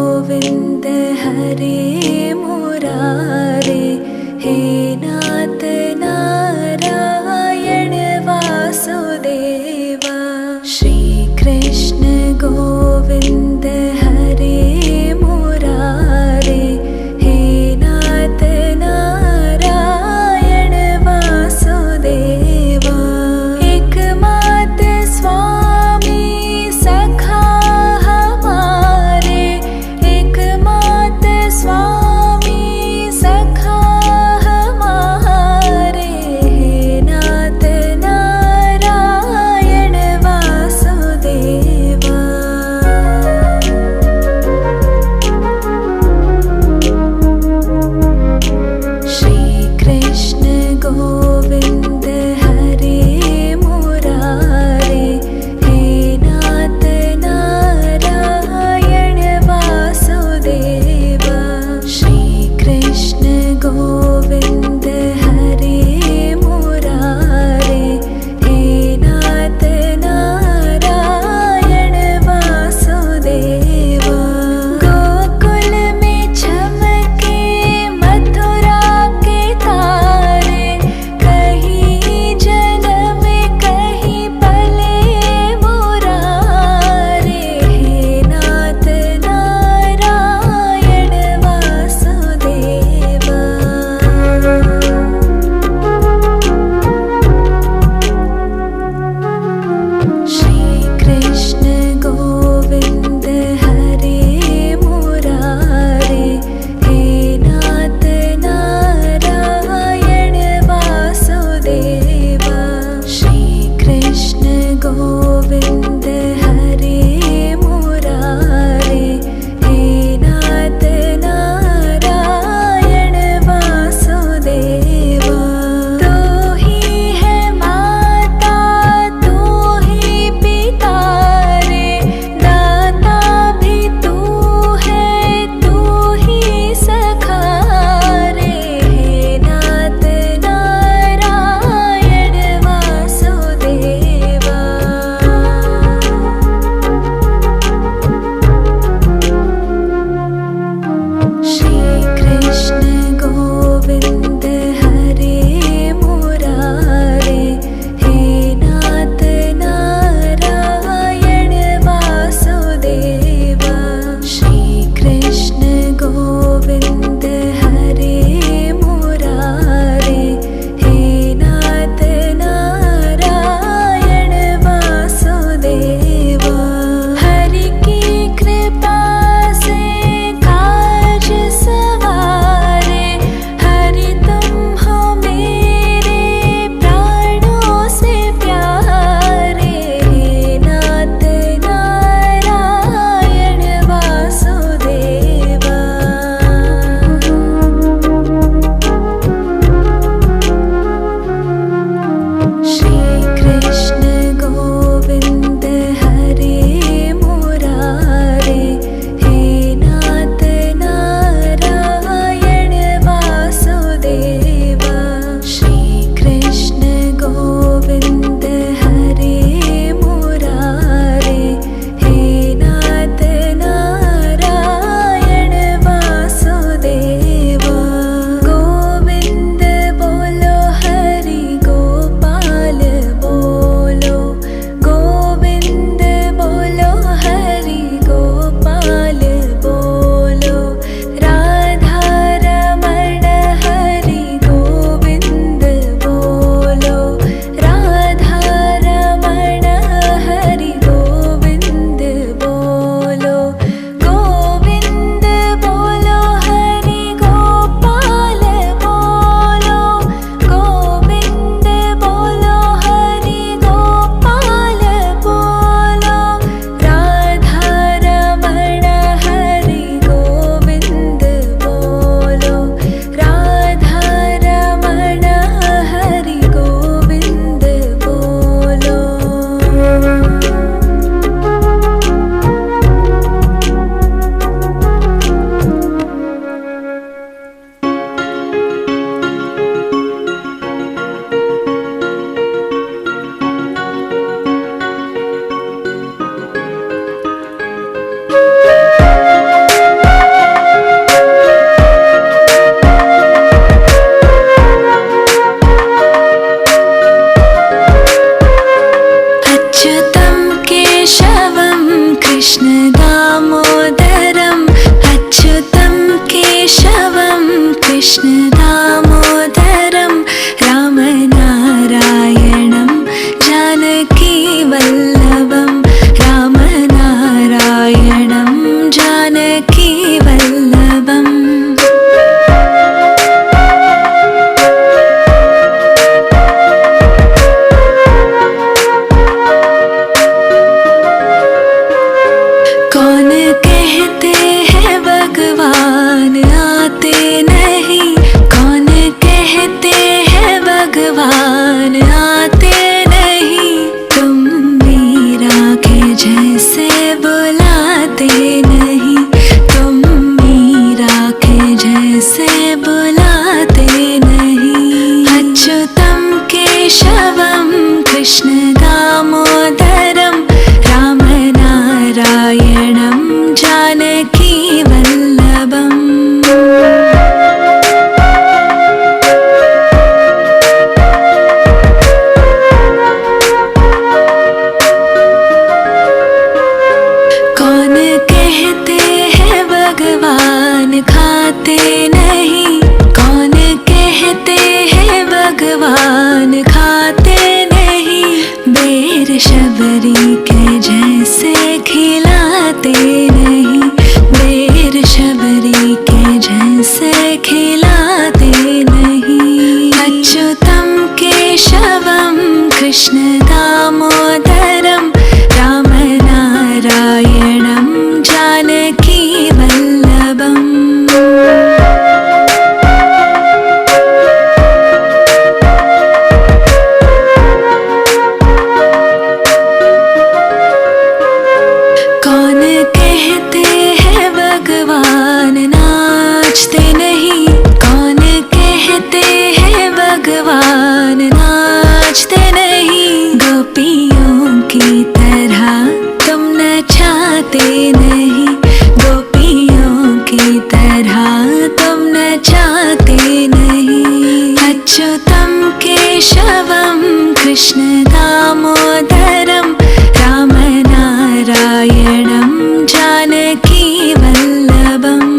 गोविंद हरे मुरारे, हे नाथ नारायण वासुदेवा। श्री कृष्ण गोविंद हरे मुरारे, हे नाथ नारायण वासुदेवा। एकमात स्वामी सखा हमारे, एकमात स्वामी सखा हमारे। वल्लभम्। कौन कहते हैं भगवान आते नहीं, कौन कहते हैं भगवान आते नहीं, तुम मीरा के जैसे बुलाते नहीं, तुम मीरा के जैसे बुलाते नहीं। अच्युतम केशवम कृष्ण दामोदरम राम नारायणं जानकी वल्लभम्। कौन कहते हैं भगवान खाते नहीं, कौन कहते हैं भगवान खाते नहीं, बेर शबरी के जैसे खिलाते नहीं, बेर शबरी के जैसे खिलाते नहीं। अच्युतम केशवम कृष्ण दामोदरम राम नारायणं जानकी वल्लभम्। कौन कहते हैं भगवान नाचते नहीं, कौन कहते हैं भगवान नाचते नहीं, गोपियों की तरह तुम नचाते नहीं, गोपियों की तरह तुम नचाते नहीं। अच्युतम केशवम कृष्ण दामोदरम राम नारायणं जानकी वल्लभम्।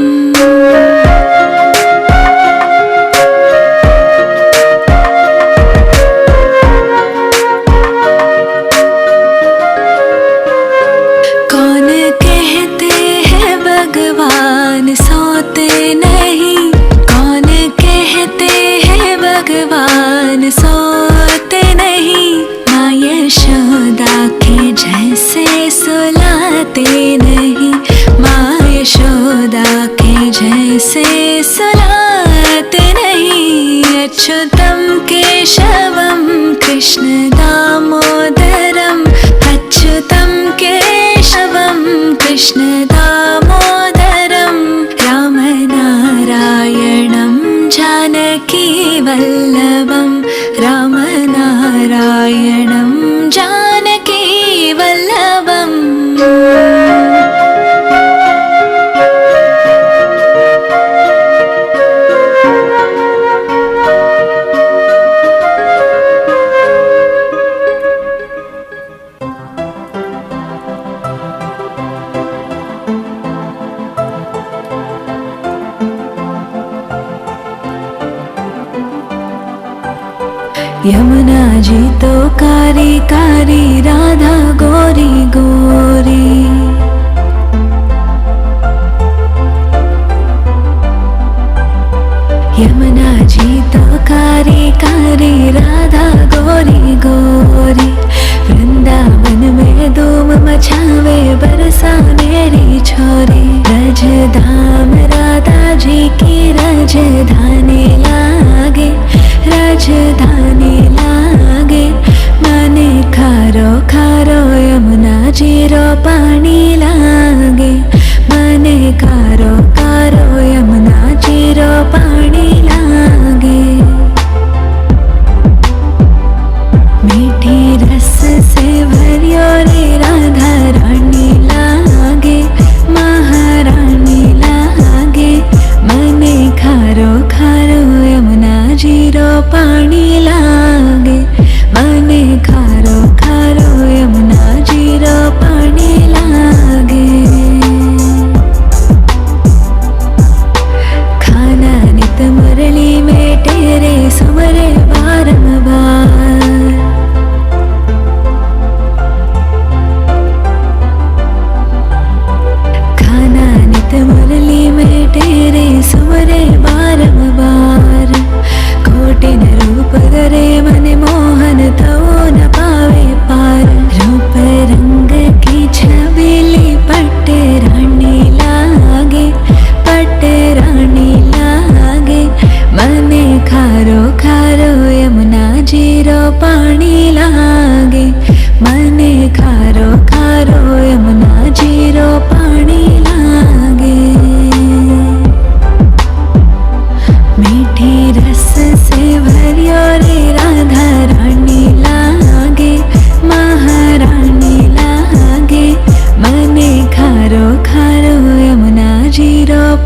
कौन कहते हैं भगवान सोते नहीं, कौन कहते हैं भगवान सोते नहीं, माँ यशोदा के जैसे सुलाते नहीं, माँ यशोदा के जैसे सुलाते नहीं। अच्युतम केशवम कृष्ण दामोदरम, अच्युतम केशवम कृष्ण दामोदरम राम नारायणं जानकी वल्लभम्, राम नारायणं जानकी वल्लभम्। यमुना जी तो कारी कारी, राधा गोरी गोरी, यमुना जी तो कारी कारी, राधा गोरी गोरी, वृंदावन में धूम मचावे बरसानेरी छोरी, रजधाम राधा जी की राजधानी लागे, राजधानी लागे, माने खारो खारो यमुना जी रो पानी लागे, माने खारो खारो यमुना जी रो पानी लागे। मीठी रस से भरियो रे राधा रानी लागे, महारानी लागे, मने खारो खारो यमुना जी रो पानी लागे, मने खारो खारो यमुना जी रो पानी लागे।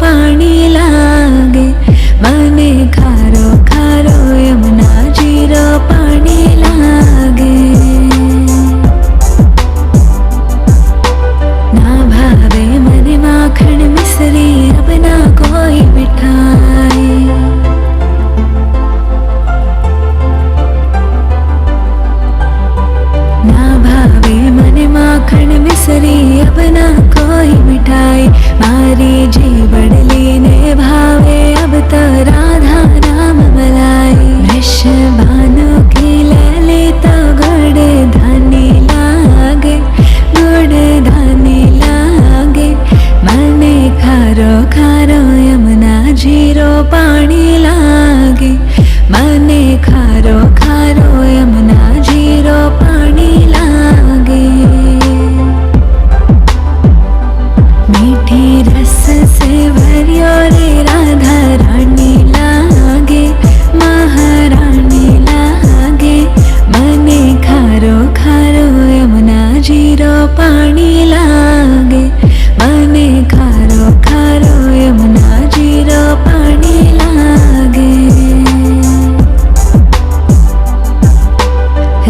पानी लागे, मने खारो खारो यमुना जीरो पानी लागे। ना भावे मने माखन मिश्री अब ना कोई मिठाई, ना भावे मने माखन मिश्री अब ना कोई मिठाई। मारी जी बड़ली ने भावे अब तो राधा नाम मलाई। वृषभानु की ललिता गुड़ धानी लागे, गुड़ धानी लागे, मने खारो खारो यमुना जीरो पानी लागे, मने खारो खारो यमुना जीरो पानी लागे। मीठी रस से भरियो रे राधा रानी लागे, महारानी लागे, मने खारो खारो यमुना जीरो पानी लागे, मने खारो खारो यमुना जीरो पानी लागे।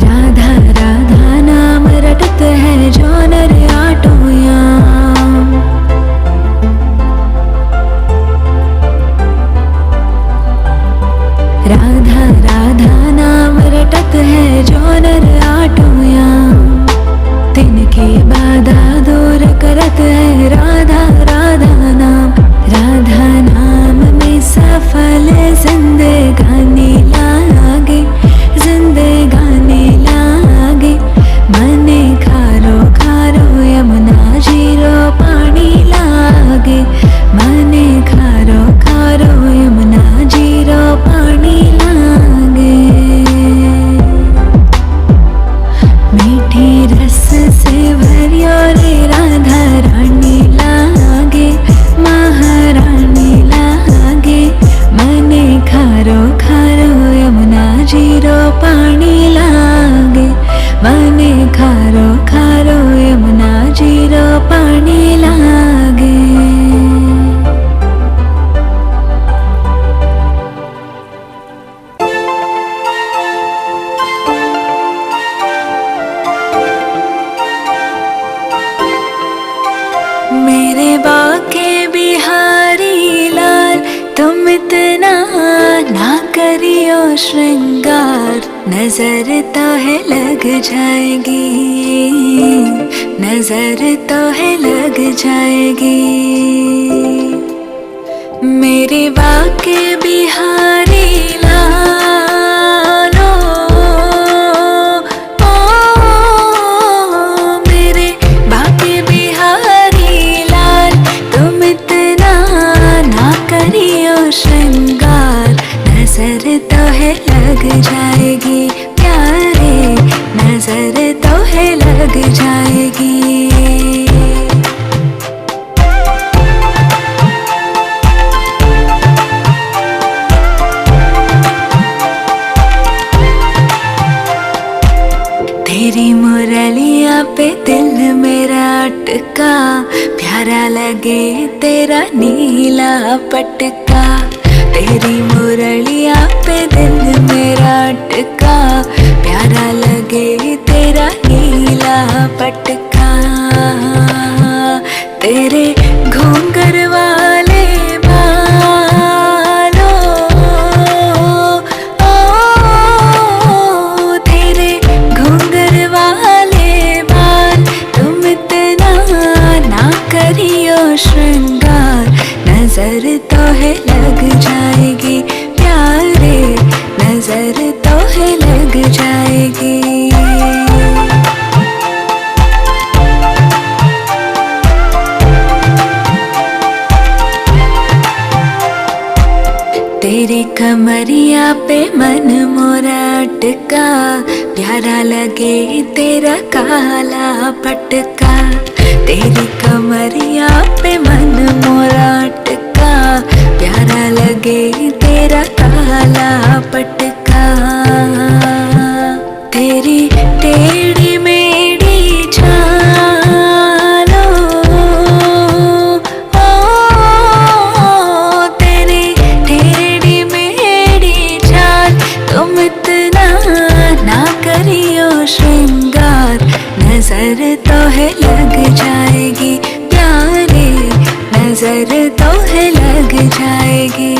राधा राधा नाम रटत है जो नर आटोयाम, राधा राधा नाम रटत है जो नर आटोयाम। तिनकी बाधा दूर करत है राधा राधा नाम, राधा नाम में सफल जिंदगानी लागे, जिंदगानी लागे, मने खारो खारो यमुना जीरो पानी लागे, मने खारो खारो यमुना जीरो पानी लागे। मीठी रस से भरियो रे राधा रानी लागे, महारानी लागे, मने खारो खारो यमुना जीरो पानी लागे, मने खारो खारो यमुना जीरो पानी लागे। मेरे बाके बिहारी लाल तुम इतना ना करियो श्रृंगार, नजर तो है लग जाएगी, नजर तो है लग जाएगी। मेरे बाके बिहारी लाल मेरे बाके बिहारी लाल तुम इतना ना करियो श्रृंगार, नजर तो है लग जाएगी प्यारे, नजर तो है लग जाएगी। तेरी मुरलिया पे दिल मेरा अटका, प्यारा लगे तेरा नीला पटका। तेरी मुरलिया पे दिल मेरा अटका, प्यारा लगे तेरा नीला पटका। तेरे घूंघर वाले बालों तेरे घूंघर वाले बाल तुम इतना ना करियो श्रृंगार, नजर तो है लग जाएगी प्यारे, नजर तो है लग जाएगी। तेरी कमरिया पे मन मोरा अटका, प्यारा लगे तेरा काला पटका। तेरी कमरिया पे मन मोरा अटका, प्यारा लगे तेरा काला पटका। तेरी टेढ़ी मेढ़ी चालों नजर तो है लग जाएगी प्यारे, नजर तो है लग जाएगी।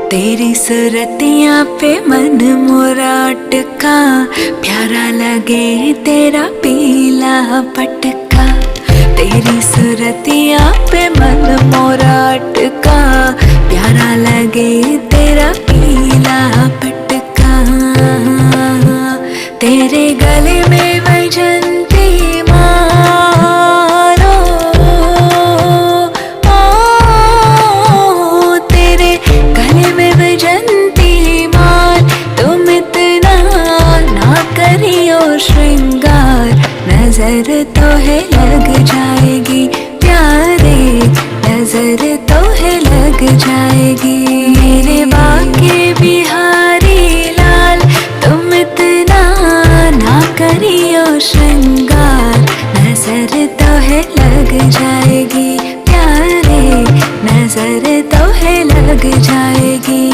तेरी सूरतियाँ पे मन मोरा अटका, प्यारा लगे तेरा पीला पटका। तेरी सूरतियाँ पे मन मोरा अटका, प्यारा लगे तेरा पीला पटका। तेरे गले में वैजंती मारो, तेरे गले में वैजंती मार। तुम इतना ना करियो श्रृंगार, नजर तो है लग जाएगी प्यारे, नजर तो है लग जाएगी। मेरे बाके बिहारी लाल, तुम इतना ना करियो श्रृंगार, नजर तो है लग जाएगी प्यारे, नजर तो है लग जाएगी।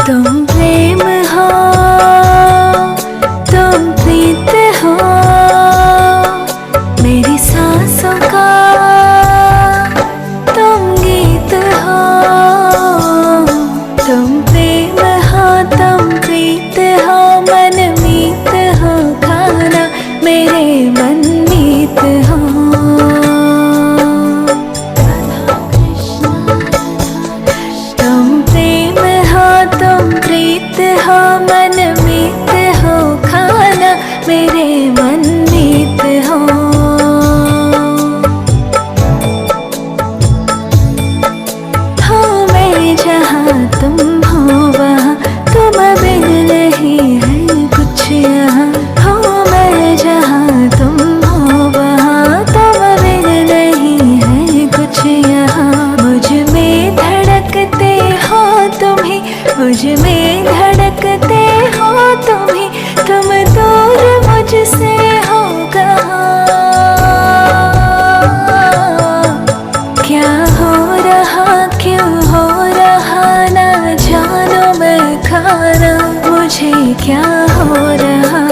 तुम प्रेम हो, तुम प्रीत हो, मेरी सांसों का तुम गीत हो। तुम प्रेम हो, तुम प्रीत हो, मन मीत हो, खाना मेरे मन मीत हो। प्रीत हो, मन मीत हो, खाना मेरे मन मीत हो। हो मैं जहाँ तुम हो वहाँ, तुम बिन नहीं है कुछ यहाँ। हो मैं जहाँ तुम हो वहाँ, तुम बिन नहीं है कुछ यहाँ। मुझ में धड़कते हो तुम ही, मुझ में धड़कते हो तुम ही, तुम दूर मुझसे हो कहाँ। क्या हो रहा क्यों हो रहा ना जानो मैं खाना, मुझे क्या हो रहा।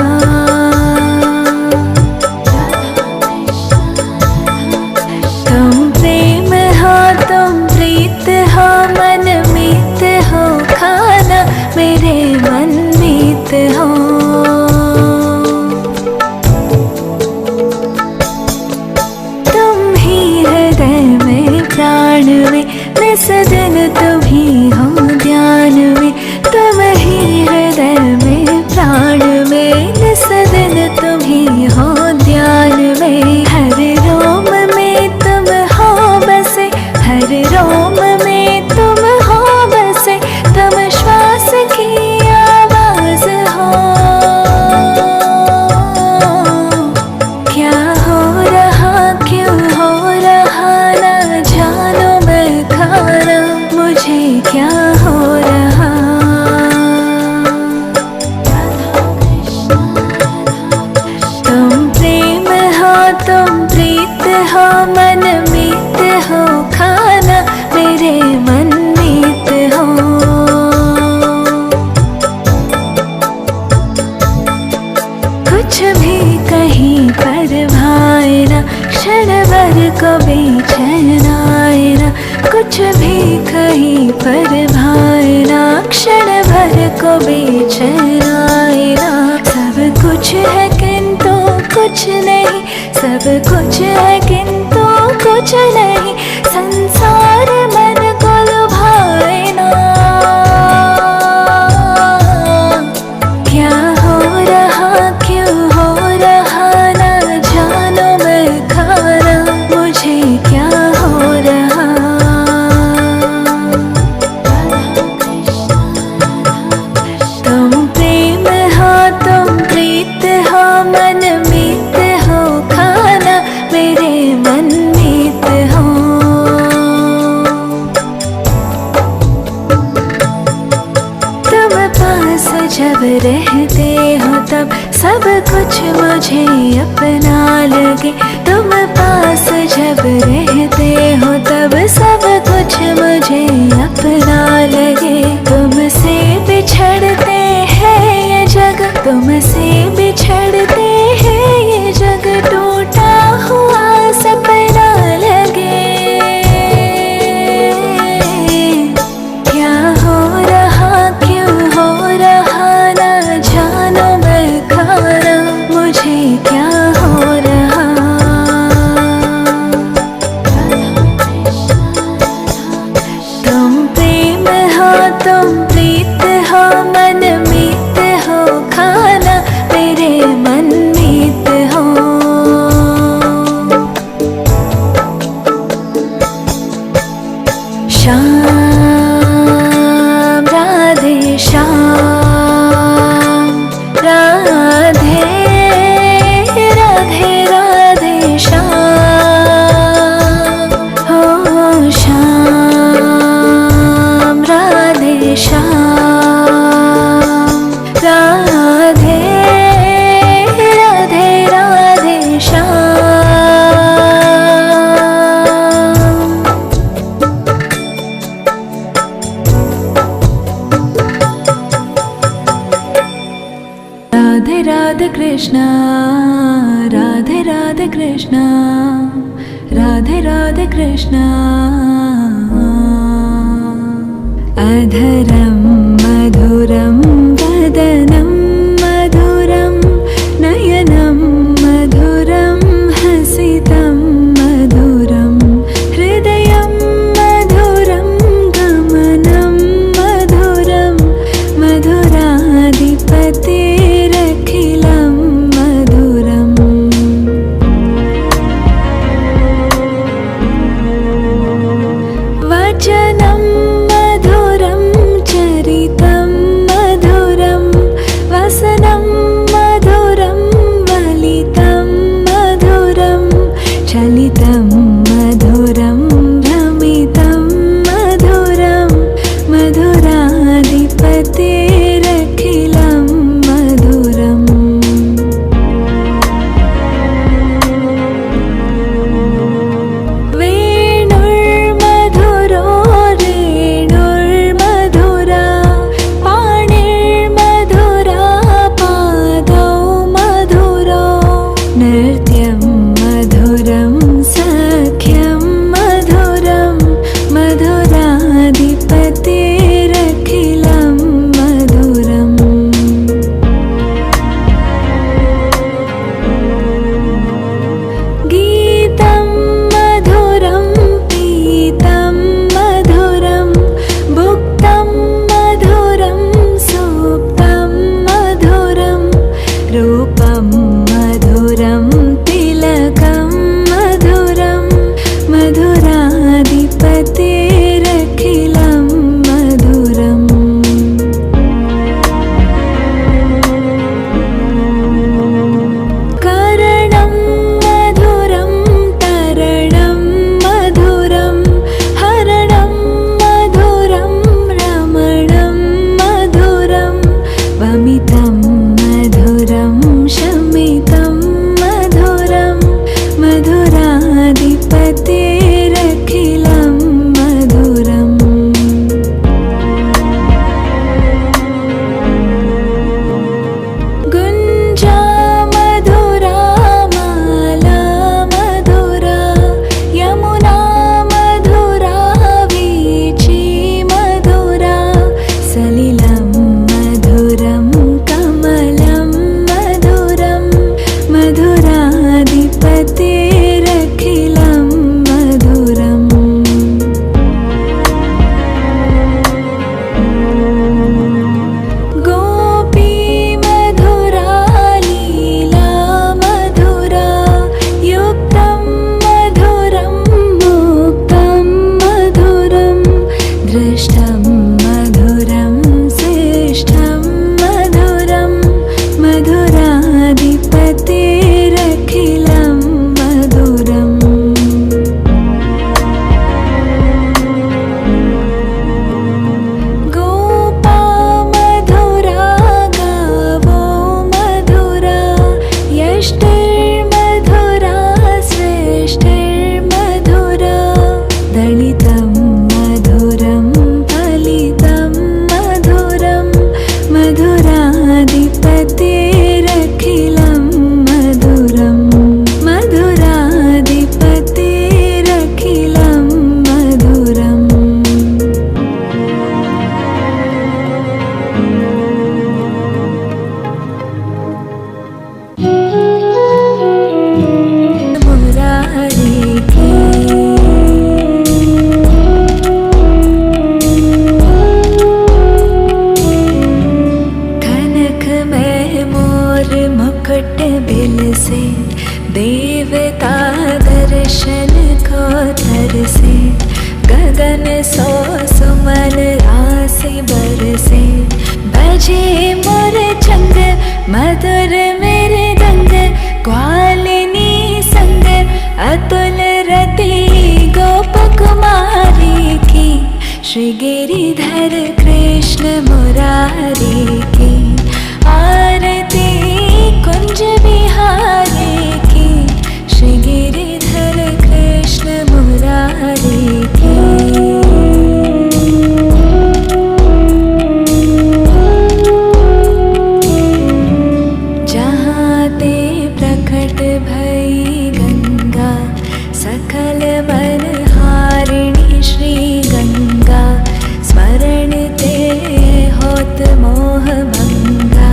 तुम प्रेम हो, तुम प्रीत हो, मन मीत हो, खाना मेरे मन मीत हो। तुम ही हृदय में प्राण में, निस दिन तुम ही हो ध्यान में। तुम ही हृदय में प्राण में, निस दिन तुम ही हो ध्यान में। हर रोम में तुम हो बसे, हर रोम में तुम हो बसे, तुम श्वास की आवाज हो। क्या हो रहा क्यों हो रहा ना जानो मैं खाना, मुझे क्या हो रहा। तुम प्रेम हो, तुम प्रीत हो, मन मीत हो, खाना मेरे मन मीत हो। कुछ भी कहीं पर भाए ना, क्षण भर को बेचैन आए ना। कुछ भी कहीं पर भाए ना, क्षण भर को बेचैन आए ना। सब कुछ है किंतु कुछ नहीं, सब कुछ है किंतु कुछ नहीं, संसार मन को लुभाए ना। क्या हो रहा क्यों हो रहा ना जानो मैं खाना, मुझे क्या हो रहा। तुम तब सब कुछ मुझे अपना लगे। तुम पास जब रहते हो तब सब कुछ मुझे अपना लगे। तुमसे बिछड़ते हैं ये जग, तुमसे बिछड़ते हैं ये जग, टूटा हुआ सपना लगे। क्या हो रहा क्यों हो रहा ना जानो मैं खाना, मुझे क्या हो रहा। तुम प्रेम हो तुम प्रीत हो, मन मीत हो खाना मेरे मन मीत हो। श्याम राधे श्याम राधे राधे राधे श्याम हो श्याम राधे श्याम राधे राधे राधे श्याम। राधे राधे कृष्णा राधे राधे कृष्णा राधे राधे कृष्णा। अधरं मधुरं वदनं मधुरं नयनं मधुरं हसितं मधुरं हृदयं मधुरं गमनं मधुरं मधुराधिपतिरखिलं मधुरम्। वचनं मधुरं च दर्शन को तरसे, गगन सो सुमन राशि बरसे। बजे मोर चंग मधुर मेरे दंग, ग्वालिनी संग अतुल रति गोप कुमारी की। श्री गिरिधर कृष्ण मुरारी की, आरती कुंज बिहारी की। श्री गिरिधर कृष्ण मुरारी की। जहाँ ते प्रकट भई गंगा, सकल मन हारिणी श्री गंगा। स्मरण ते होत मोह भंगा,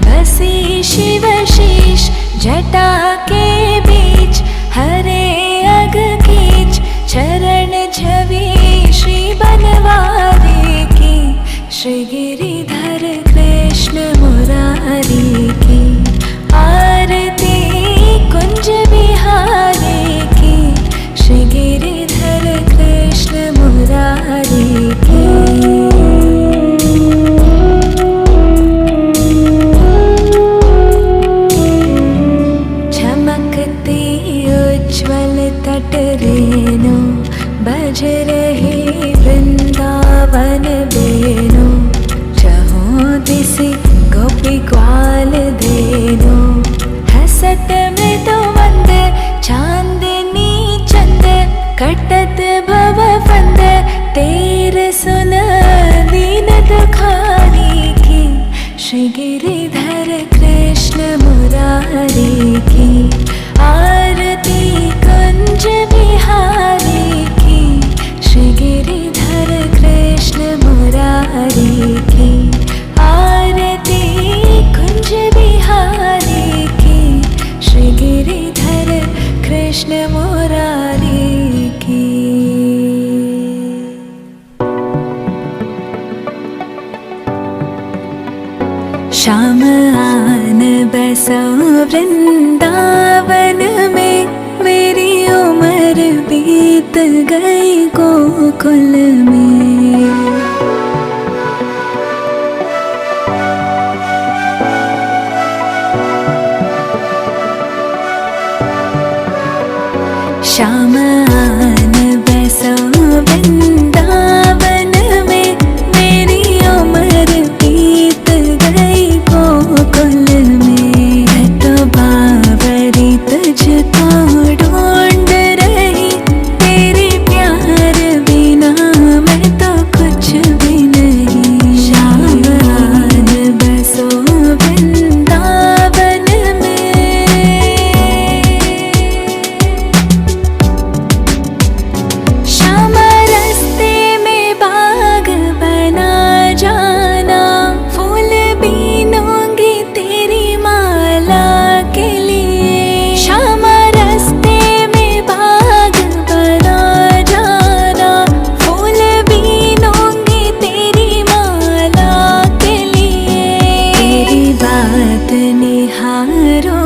बसी शिव शीश जटा के बीच। हरे अग कीच चरण छवि श्री बनवारी की। श्री गिरिधर कृष्ण मुरारी की, आरती कुंज बिहारी की। श्री गिरिधर कृष्ण मुरारी की। चमकती उज्ज्वल तट रेणु, बज रही वृंदावन बेनु। चहुँ दिसि गोपी ग्वाल धेनु, हसत मृदु मंद चांदनी चंद। कटत भव फंद तेर सुन दीन दुखारी की। श्री गिरिधर कृष्ण मुरारी की, आरती कुंज बिहारी की। श्री गिरिधर कृष्ण मुरारी की, आरती कुंज बिहारी की। श्री गिरिधर कृष्ण मुरारी की। श्याम आन बसो वृंदावन में, मेरी उम्र बीत गई गोकुल में। श्याम आन बसो वृंदावन में, मेरी उम्र बीत गई गोकुल में। तो बाबरी तुझको ढूंढ रही, तेरे प्यार बिना मैं तो कुछ भी नहीं। श्याम आन बसो वृंदावन में। श्याम रास्ते में बाग बना जाना, फूल बीनूंगी तेरी माला के लिए। श्याम रास्ते में बाग बना जाना, फूल बीनूंगी तेरी माला के लिए। तेरी बात निहारो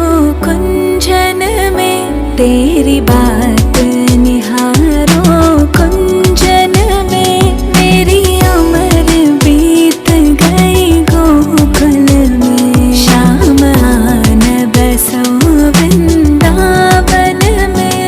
कुंजन में, तेरी बात निहारो कुंजन में। मेरी उम्र बीत गई गोकुल में। श्याम आन बसो वृंदावन में।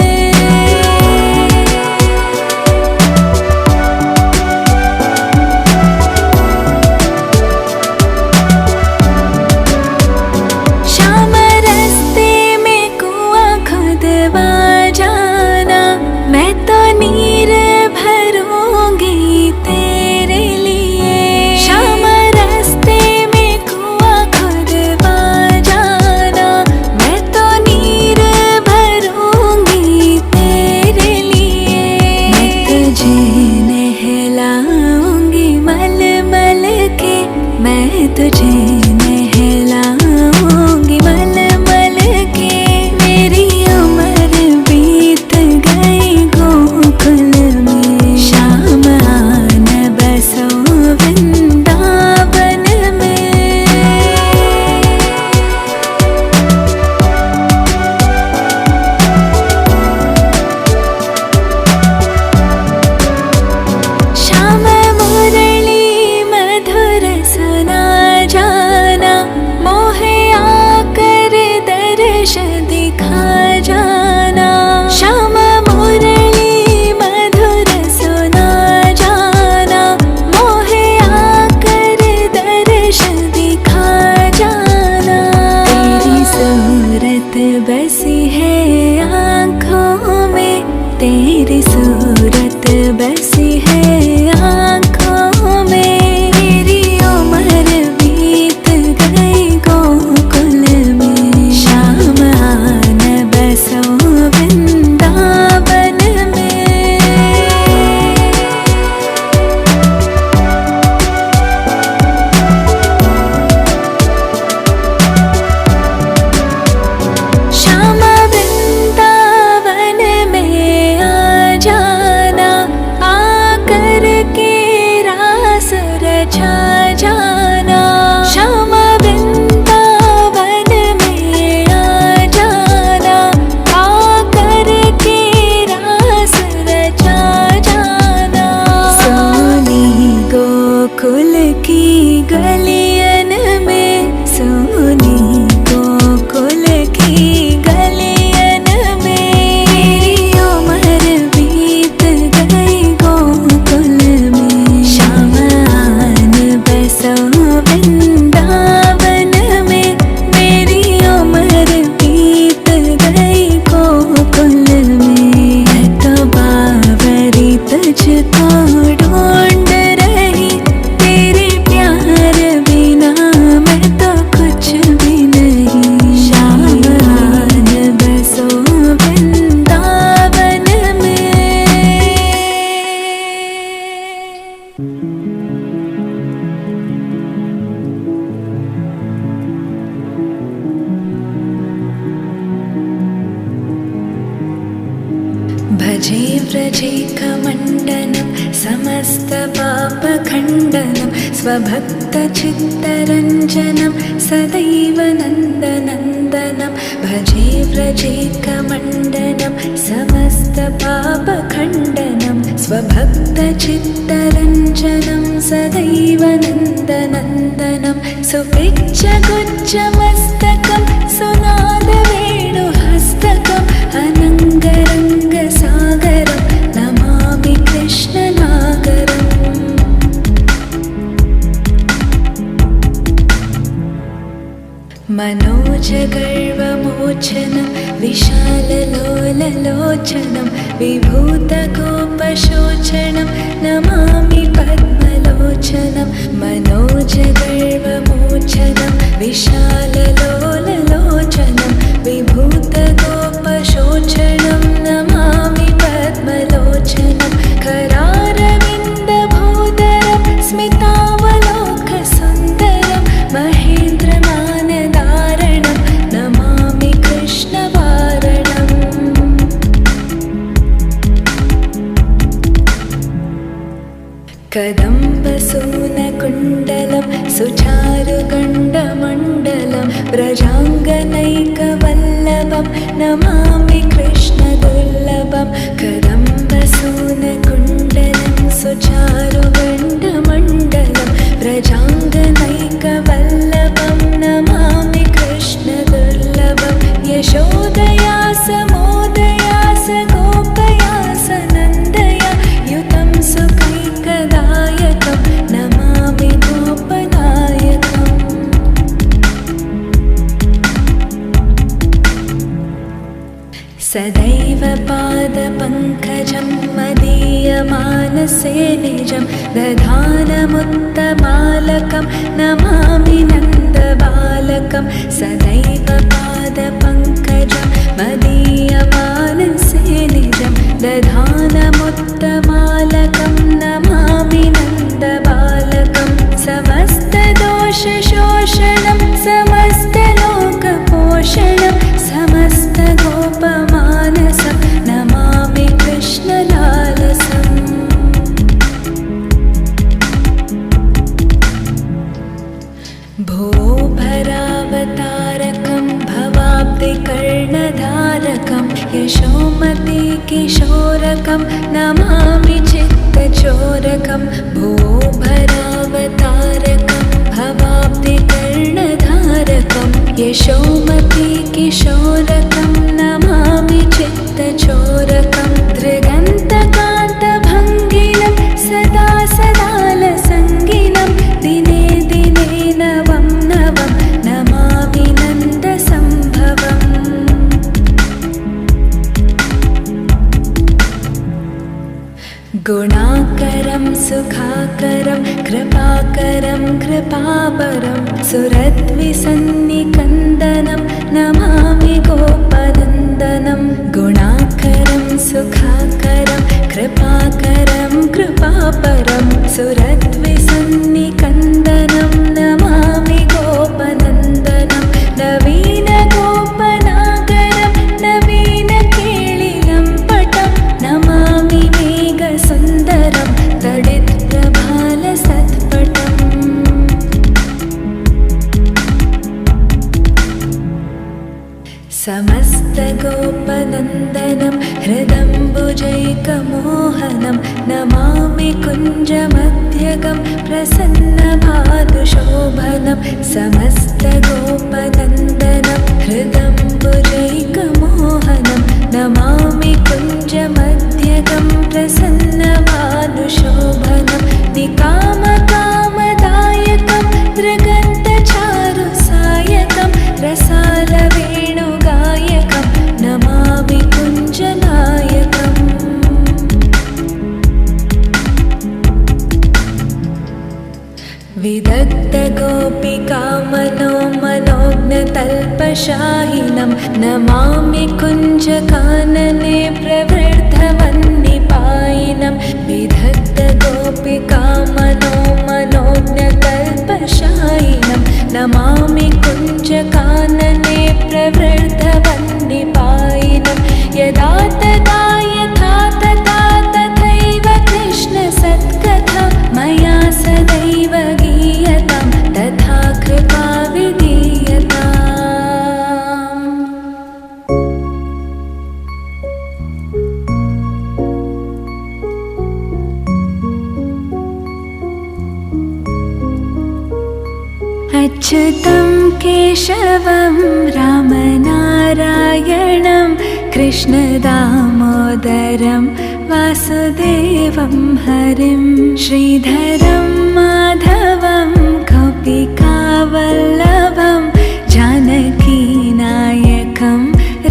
श्याम रास्ते में कुआं खुदवा जाना, तेरी सूरत बसी है आँखों में। मेरी उम्र बीत गई गोकुल में, शाम आन बसो वृंदावन में। श्याम वृंदावन में आ जाना, आकर के रास रचा जाना। श्याम वृंदावन में आ जाना, आकर के रास रचा जाना। सोनी गोकुल की गलियन में, सोनी गोकुल की गलियन में। मेरी उम्र बीत गई गोकुल में, श्याम आन बसो वृंदावन में। मेरी उम्र बीत गई गोकुल में। मैं तो बावरी तुझको ढूंढ रही, तेरे प्यार बिना मैं तो कुछ भी नहीं। श्याम आन बसो वृंदावन में। भजे व्रजे कमण्डनं समस्तपापखण्डनं, स्वभक्तचित्तरञ्जनं सदैव नन्दनन्दनं। भजे व्रजे कमण्डनं समस्तपापखण्डनं, स्वभक्तचित्तरञ्जनं सदैव नन्दनन्दनं। सुपिच्चगुच्चमस्तकं सुनादवेणुहस्तकम्, अनङ्गरङ्गसागरं नमामि कृष्णनागरम्। मनोजगर्वमोचनं विशाललोललोचनं, विभूतगोपशोचनं नमामि पद्मलोचनं। मनोजगर्वमोचनं विशाललोललोचनं, विभूतगोपशोचनं नमामि पद्मलोचनं। करारविन्दभूधरं स्मितावलोकसुन्दरं, महेन्द्रमानदारणं नमामि कृष्णवारणम्। कदम्बसूनकुण्डलं सुचारुगण्डमण्डलं, व्रजाङ्गनैकवल्लभं नमामि कृष्णदुर्लभं। कदम्बसूनकुण्डलं सुचारुगण्डमण्डलं, व्रजाङ्गनैकवल्लभं नमामि कृष्णदुर्लभं। यशोदया समोदया स गोपया स नन्दया, युतं सुखैकदायकं नमामि गोपनायकम्। सदैव पादपङ्कजं मदीयमानसे निजं, दधानमुत्तमालकं नमामि नन्दबालकं। सदैव पादपङ्कजं मदीयमानसे निजं, दधानमुत्तमालकं नमामि नन्दबालकं। समस्तदोषशोषणं समस्तलोकपोषणं, समस्तगोपमानसं नमामि कृष्णलालसम्। भोभरावतारकं भवाब्धिकर्णधारकं, यशोमतिकिशोरकं नमामि चित्तचोरकं। भोभरावतारकं भवाब्धिकर्णधारकं, यशोमतिकिशोरकं नमामि चित्तचोरकं। दृगन्तकान्तभङ्गिनं सदा सदालसङ्गिनं, दिने दिने नवं नवं नमामि नन्दसम्भवम्। गुणाकरं सुखाकरं कृपाकरं कृपापरं सुरद्विसन्निकन्दनं नमामि गोपनन्दनं गुणाकरं सुखाकरं कृपाकरं कृपापरं सुरद्विसन्निकन्दनं नमामि गोपनन्दनं नवीनगोपनागरं नवीनकेलिलं पटं नमामि मेघसुन्दरं तडित्प्रभालसत्पटम् समस्तगोपनन्दनं हृदम्बुजैकमोहनं नमामि कुञ्जमध्यगं प्रसन्नभानुशोभनं समस्तगोपनन्दनं हृदम्बुजैकमोहनं नमामि कुञ्जमध्यगं प्रसन्नभानुशोभनं निकामकामदायकं दृगन्तचारुसायकं रसालवेणुगायकं नमामि कुञ्जनायकम् विदग्धगोपिकामनो मनोज्ञतल्पशाहिनं नमामि कुञ्जकानने प्रवृद्धवन्निपायिनं विदग्धगोपिकामनो मनोज्ञतल्पशाहिनं नमामि कुञ्जकानने प्रवृद्धवन्निपायिनं यदा तदा यथा तथा तथैव कृष्णसत्कथा मया सदैव गीयतां तथा कृपा विधीयताम् अच्युतं केशवं रामनारायणं कृष्णदामोदरं वासुदेवं हरिं श्रीधरं माधवं गोपिकावल्लभं जानकीनायकं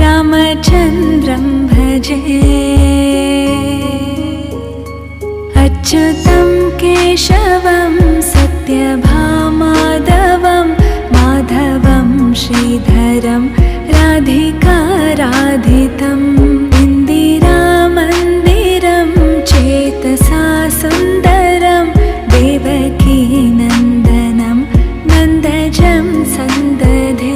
रामचन्द्रं भजे अच्युतं केशवं सत्यभामाधवं माधवं श्रीधरं राधिकाराधितम् इन्दिरामन्दिरं चेतसा सुन्दरं देवकीनन्दनं नन्दजं सन्दधे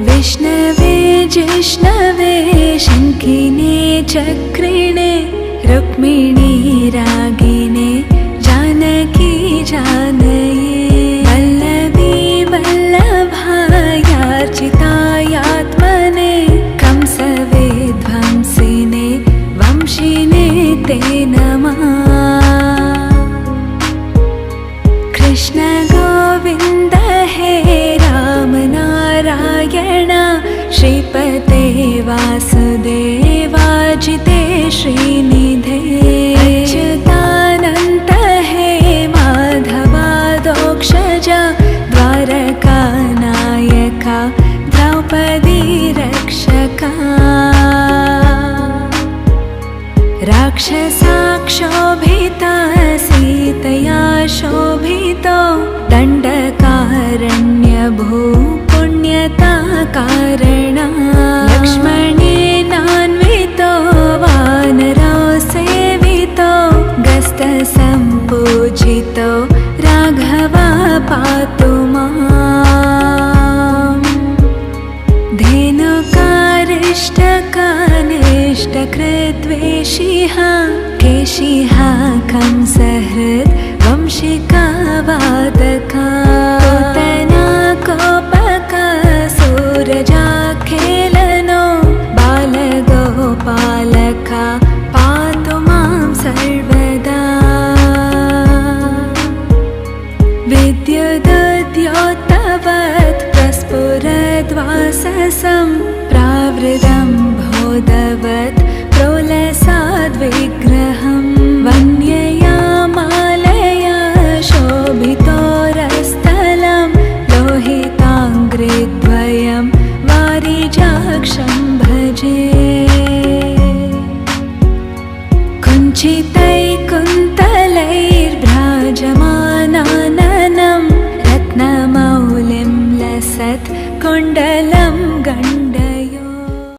विष्णवे जिष्णवे शङ्खिने चक्रिणे रुक्मिणी रागिणे जानकी जानये वल्लभी वल्लभायार्चितायात्मने कंसवेध्वंसिने वंशिने ते नमः कृष्ण गोविन्द हे राम नारायण श्रीपते वासुदेवाजिते श्रीनिधे अच्युतानन्त हे माधवादोक्षजा द्वारकानायका द्रौपदी रक्षका राक्षसाक्षोभिता सीतया शोभितो दण्डकारण्यभू पुण्यता कारणा लक्ष्मणेनान्वितो वानरो सेवितो गस्तसम्पूजितो राघवा पातु माम् धेनुकारिष्टकानिष्टकृद्वेषिः केशिः कंसहृद् वंशिका वादका पूतना कोपका सूरजाखेलनो बालगोपालका पातु मां सर्वदा विद्युदुद्योतवत् प्रस्फुरद्वाससं प्रावृतं भोदवत् प्रोलसाद्विग्रहं वन्यया मालया शोभितोरस्थलं लोहिताङ्ग्रिद्वयं वारिजाक्षं भजे